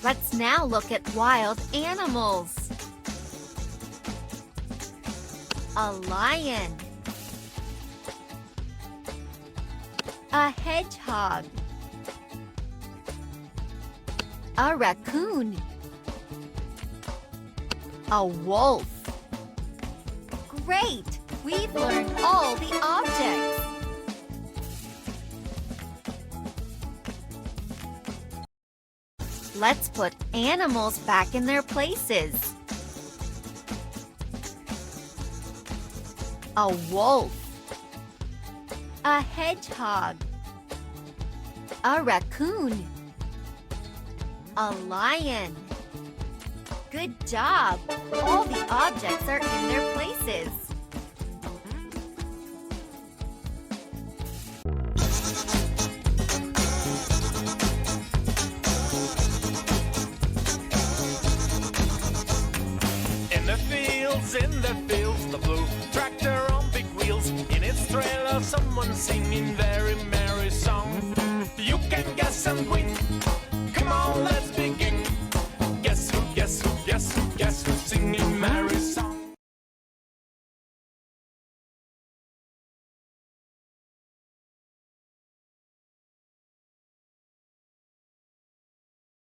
Let's now look at wild animals. A lion. A hedgehog. A raccoon. A wolf. Great! We've learned all the objects. Let's put animals back in their places. A wolf. A hedgehog. A raccoon. A lion. Good job! All the objects are in their places. In the fields, the blue tractor on big wheels. In its trailer, someone singing very merry song. You can guess and win